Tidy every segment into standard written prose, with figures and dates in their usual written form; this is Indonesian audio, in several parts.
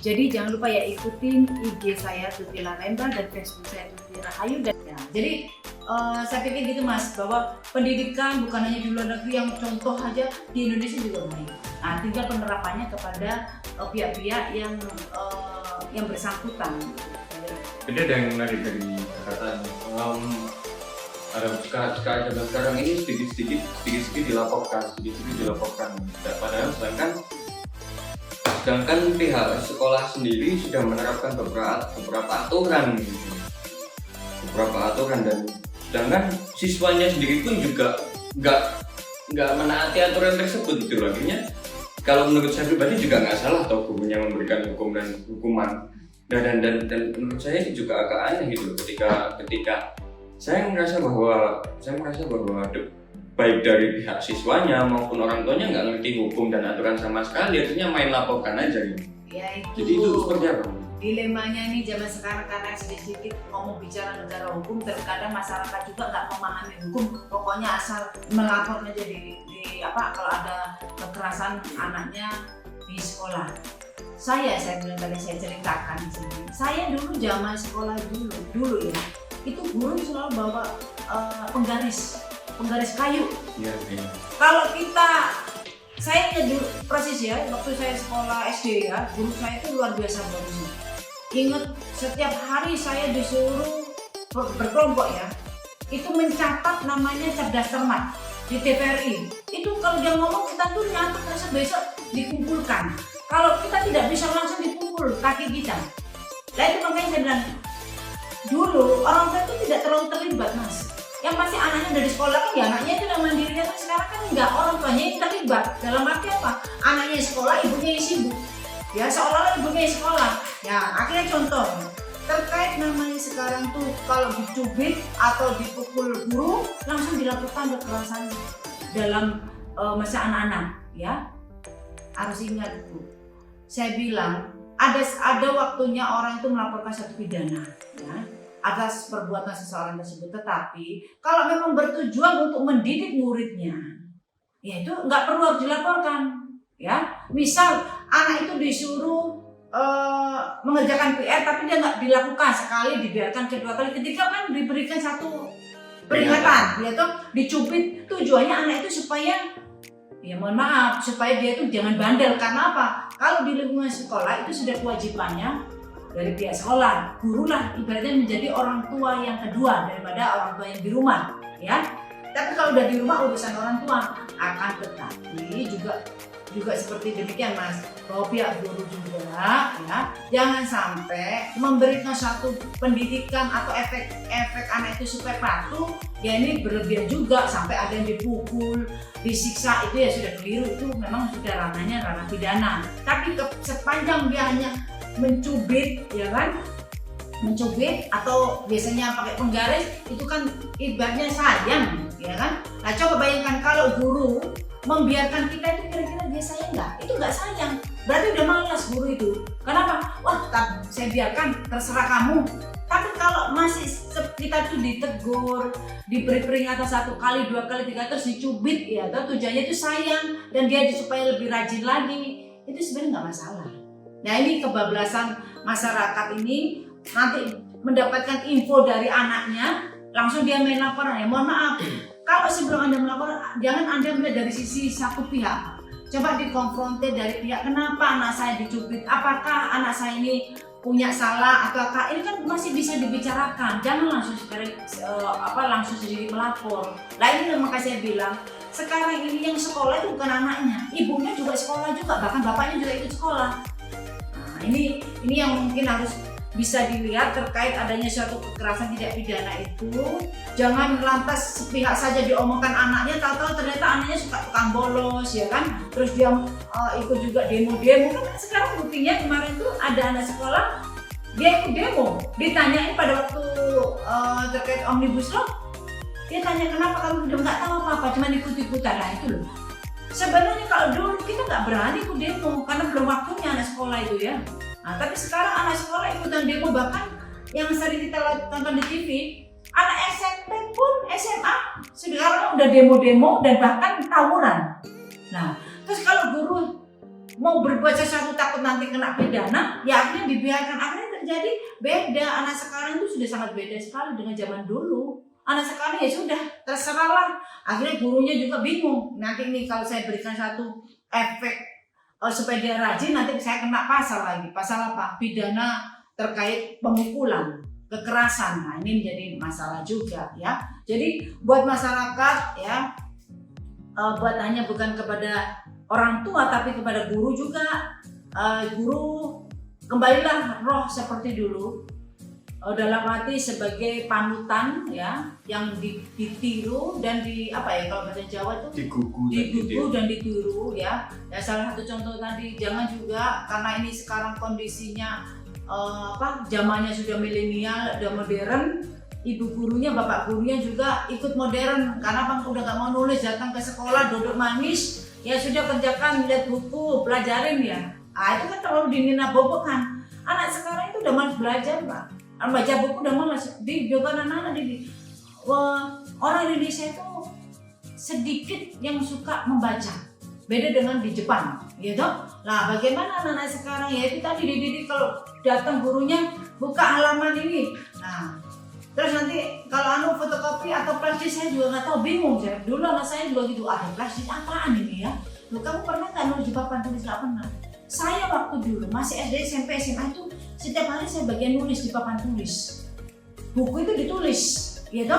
Jadi jangan lupa ya ikutin IG saya Tutila Lembang dan Facebook saya Tuti Rahayu. Dan ya, jadi saya pikir gitu Mas, bahwa pendidikan bukan hanya di luar negeri, yang contoh aja di Indonesia juga baik. Nah, tinggal penerapannya kepada pihak-pihak yang bersangkutan. Beda dengan menarik dari perkataan ada sekarang ini sedikit dilaporkan. Padahal sedangkan pihak sekolah sendiri sudah menerapkan beberapa aturan dan sedangkan siswanya sendiri pun juga nggak menaati aturan tersebut gitu. Akhirnya kalau menurut saya pribadi juga nggak salah atau gurunya memberikan hukuman dan menurut saya sih juga agak aneh gitu ketika saya merasa bahwa baik dari pihak siswanya maupun orang tuanya nggak ngerti hukum dan aturan sama sekali, artinya main laporkan aja gitu. Ya, Jadi itu seperti apa? Dilemanya nih zaman sekarang, karena sedikit ngomong bicara negara hukum, terkadang masyarakat juga nggak memahami hukum. Pokoknya asal melapor aja kalau ada kekerasan anaknya di sekolah. Saya bilang tadi, saya ceritakan di sini. Saya dulu zaman sekolah dulu ya, itu guru selalu bawa penggaris kayu. Iya. Kalau saya dulu persis ya, waktu saya sekolah SD ya, guru saya itu luar biasa bagusnya. Ingat, setiap hari saya disuruh berkelompok ya, itu mencatat namanya cerdas cermat di TVRI. Itu kalau dia ngomong kita tuh nyatet, terus besok dikumpulkan. Kalau kita tidak bisa langsung dipukul kaki kita. Nah itu makanya saya bilang, dulu orang tua itu tidak terlalu terlibat Mas. Yang pasti anaknya dari sekolah kan ya, anaknya itu yang mandiri. Kan sekarang kan enggak, orang tuanya yang terlibat. Dalam arti apa? Anaknya sekolah, ibunya yang sibuk. Ya seolah-olah ibunya yang sekolah. Ya akhirnya contoh terkait namanya sekarang tuh kalau dicubit atau dipukul guru langsung dilakukan kekerasan dalam masa anak-anak ya. Harus ingat Bu, saya bilang ada waktunya orang itu melaporkan satu pidana ya atas perbuatan seseorang tersebut, tetapi kalau memang bertujuan untuk mendidik muridnya, ya itu nggak perlu harus dilaporkan ya. Misal anak itu disuruh mengerjakan PR tapi dia nggak dilakukan sekali, dibiarkan kedua kali, ketiga kan diberikan satu peringatan, yaitu dicubit. Tujuannya anak itu supaya supaya dia itu jangan bandel. Karena apa? Kalau di lingkungan sekolah itu sudah kewajibannya dari pihak sekolah, guru lah ibaratnya menjadi orang tua yang kedua daripada orang tua yang di rumah ya. Tapi kalau udah di rumah urusan orang tua, akan tetapi juga seperti demikian Mas, bahwa pihak guru juga ya jangan sampai memberikan satu pendidikan atau efek anak itu supaya patuh ya, ini berlebihan juga sampai ada yang dipukul, disiksa, itu ya sudah keliru. Itu memang sudah ranah pidana. Tapi sepanjang dia hanya mencubit ya kan, atau biasanya pakai penggaris, itu kan ibaratnya sayang ya kan. Nah coba bayangkan kalau guru membiarkan kita, itu kira-kira dia sayang nggak? Itu nggak sayang, berarti udah malas guru itu. Kenapa? Wah saya biarkan, terserah kamu. Tapi kalau masih kita tuh ditegur, diberi peringatan 1 kali, 2 kali, 3 kali, terus dicubit ya, atau tujuannya itu sayang dan dia supaya lebih rajin lagi, itu sebenarnya nggak masalah. Nah ini kebablasan masyarakat ini, nanti mendapatkan info dari anaknya langsung dia main laporan. Ya mohon maaf, kalau sebelum Anda melapor, jangan Anda melihat dari sisi satu pihak. Coba dikonfrontir dari pihak, kenapa anak saya dicubit, apakah anak saya ini punya salah ataukah, ini kan masih bisa dibicarakan. Jangan langsung langsung sendiri melapor. Nah ini makanya saya bilang, sekarang ini yang sekolah itu bukan anaknya, ibunya juga sekolah juga, bahkan bapaknya juga ikut sekolah. Nah ini yang mungkin harus bisa dilihat terkait adanya suatu kekerasan tidak pidana itu. Jangan lantas sepihak saja diomongkan anaknya, tahu-tahu ternyata anaknya suka tukang bolos ya kan, terus dia ikut juga demo-demo. Kan sekarang buktinya kemarin tuh ada anak sekolah dia ikut demo, ditanyain pada waktu terkait Omnibus Law, dia tanya kenapa kamu udah nggak tahu apa-apa, cuma ikut-ikutan. Nah itu loh, sebenarnya kalau dulu kita nggak berani ikut demo karena belum waktunya anak sekolah itu ya. Nah, tapi sekarang anak sekolah ikutan demo, bahkan yang sering kita tonton di TV, anak SMP pun SMA sekarang udah demo-demo dan bahkan tawuran. Nah, terus kalau guru mau berbuat sesuatu takut nanti kena pidana, ya akhirnya dibiarkan. Akhirnya terjadi beda. Anak sekarang itu sudah sangat beda sekali dengan zaman dulu. Anak sekarang ya sudah terserahlah. Akhirnya gurunya juga bingung. Nanti ini kalau saya berikan satu efek supaya dia rajin, nanti saya kena pasal lagi. Pasal apa? Pidana terkait pemukulan, kekerasan. Nah ini menjadi masalah juga ya. Jadi buat masyarakat ya, buat hanya bukan kepada orang tua tapi kepada guru juga. Guru kembalilah roh seperti dulu. Dalam arti sebagai panutan ya, yang ditiru dan kalau bahasa Jawa itu digugu dan ditiru ya. Ya salah satu contoh tadi, jangan juga karena ini sekarang kondisinya zamannya sudah milenial, sudah modern, ibu gurunya, bapak gurunya juga ikut modern karena bang udah gak mau nulis, datang ke sekolah duduk manis, ya sudah kerjakan, lihat buku, pelajarin ya. Itu kan terlalu dinina-bobokan. Anak sekarang itu udah malas belajar, Pak. Baca buku udah malas. Di juga anak-anak orang Indonesia itu sedikit yang suka membaca. Beda dengan di Jepang, gitu. Nah, bagaimana anak-anak sekarang ya itu tadi dididik kalau datang gurunya buka halaman ini. Nah, terus nanti kalau fotokopi atau plastik saya juga nggak tahu, bingung saya. Dulu anak saya juga gitu, ada plastik apaan ini ya? Loh, kamu pernah nggak nulis di papan tulis? Nggak pernah. Saya waktu dulu masih SD, SMP, SMA itu setiap hari saya bagian nulis di papan tulis. Buku itu ditulis, gitu.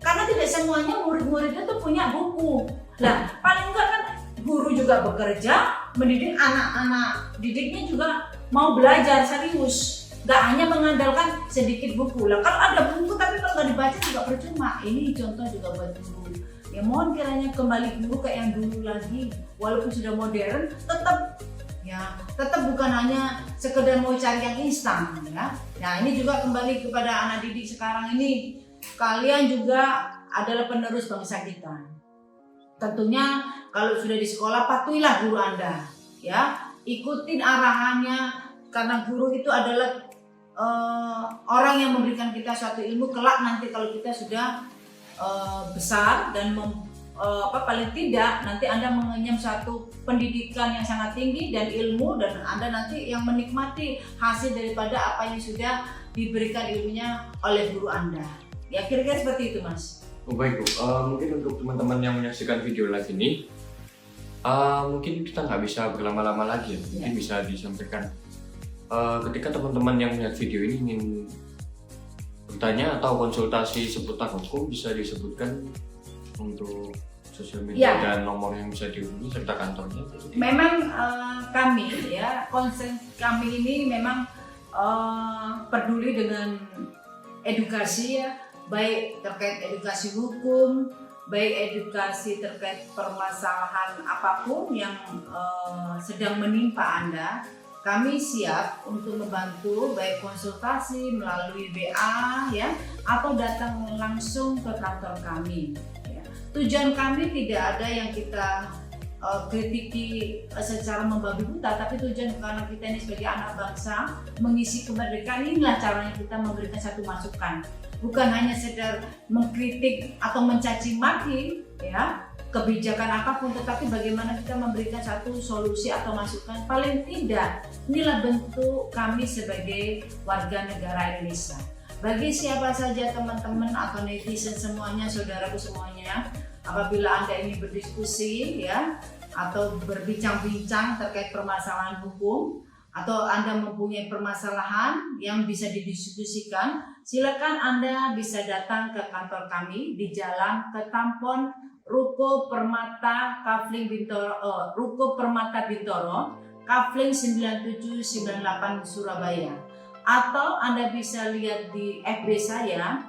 Karena tidak semuanya murid-muridnya tuh punya buku. Nah, paling enggak kan guru juga bekerja, mendidik anak-anak didiknya juga mau belajar serius. Gak hanya mengandalkan sedikit buku. Lah kalau ada buku tapi kalau nggak dibaca juga percuma. Ini contoh juga buat guru. Ya mohon kiranya kembali guru kayak yang dulu lagi. Walaupun sudah modern, tetap bukan hanya sekedar mau cari yang instan ya. Nah ini juga kembali kepada anak didik sekarang ini, kalian juga adalah penerus bangsa kita. Tentunya kalau sudah di sekolah patuhilah guru Anda ya, ikutin arahannya karena guru itu adalah orang yang memberikan kita suatu ilmu kelak nanti kalau kita sudah besar dan paling tidak nanti Anda mengenyam suatu pendidikan yang sangat tinggi dan ilmu, dan Anda nanti yang menikmati hasil daripada apa yang sudah diberikan ilmunya oleh guru Anda. Ya kira-kira seperti itu, Mas. Oh, baik Bu, mungkin untuk teman-teman yang menyaksikan video live ini, mungkin kita nggak bisa berlama-lama lagi ya. Mungkin bisa disampaikan ketika teman-teman yang melihat video ini ingin bertanya atau konsultasi seputar hukum, bisa disebutkan untuk sosial media dan nomor yang bisa dihubungi serta kantornya. Memang kami ya, konsen kami ini memang peduli dengan edukasi ya, baik terkait edukasi hukum, baik edukasi terkait permasalahan apapun yang sedang menimpa Anda. Kami siap untuk membantu baik konsultasi melalui WA ya, atau datang langsung ke kantor kami. Ya. Tujuan kami tidak ada yang kita kritiki secara membabi buta, tapi tujuan karena kita ini sebagai anak bangsa mengisi kemerdekaan, inilah caranya kita memberikan satu masukan. Bukan hanya sekedar mengkritik atau mencaci maki ya kebijakan apapun, tetapi bagaimana kita memberikan satu solusi atau masukan. Paling tidak inilah bentuk kami sebagai warga negara Indonesia. Bagi siapa saja teman-teman atau netizen semuanya, saudaraku semuanya, apabila Anda ingin berdiskusi ya atau berbincang-bincang terkait permasalahan hukum, atau Anda mempunyai permasalahan yang bisa didiskusikan, silakan Anda bisa datang ke kantor kami di Jalan Ketampon, Ruko Permata Kafling Bintoro, Ruko Permata Bintoro, Kafling 9798 Surabaya. Atau Anda bisa lihat di FB saya,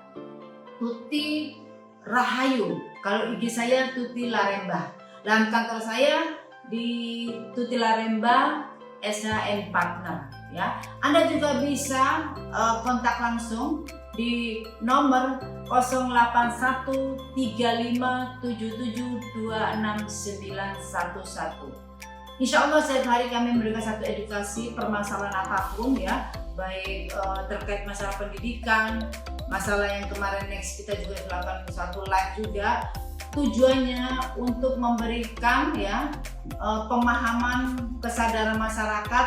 Tuti Rahayu. Kalau IG saya Tuti Laremba. Dan kantor saya di Tuti Laremba SHN Partner ya. Anda juga bisa kontak langsung di nomor 081357726911. Insya Allah setiap hari kami memberikan satu edukasi permasalahan apapun ya, baik terkait masalah pendidikan, masalah yang kemarin next kita juga melakukan satu live juga tujuannya untuk memberikan ya pemahaman kesadaran masyarakat,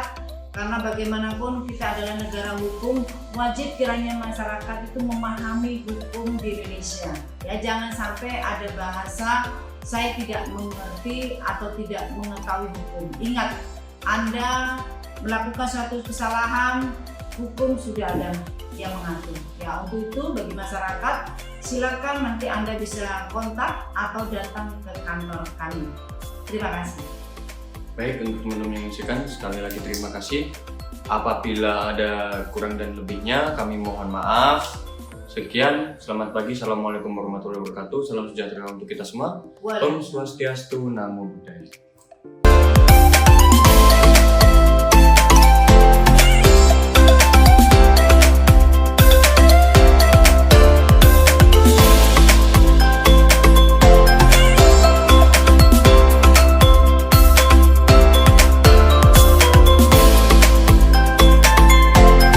karena bagaimanapun kita adalah negara hukum, wajib kiranya masyarakat itu memahami hukum di Indonesia. Ya, jangan sampai ada bahasa saya tidak mengerti atau tidak mengetahui hukum. Ingat, Anda melakukan suatu kesalahan, hukum sudah ada yang mengatur. Ya, untuk itu bagi masyarakat silakan nanti Anda bisa kontak atau datang ke kantor kami. Terima kasih. Baik, untuk teman-teman yang menyaksikan, sekali lagi terima kasih. Apabila ada kurang dan lebihnya, kami mohon maaf. Sekian, selamat pagi, assalamualaikum warahmatullahi wabarakatuh. Salam sejahtera untuk kita semua. Om Swastiastu, Namo Buddhaya.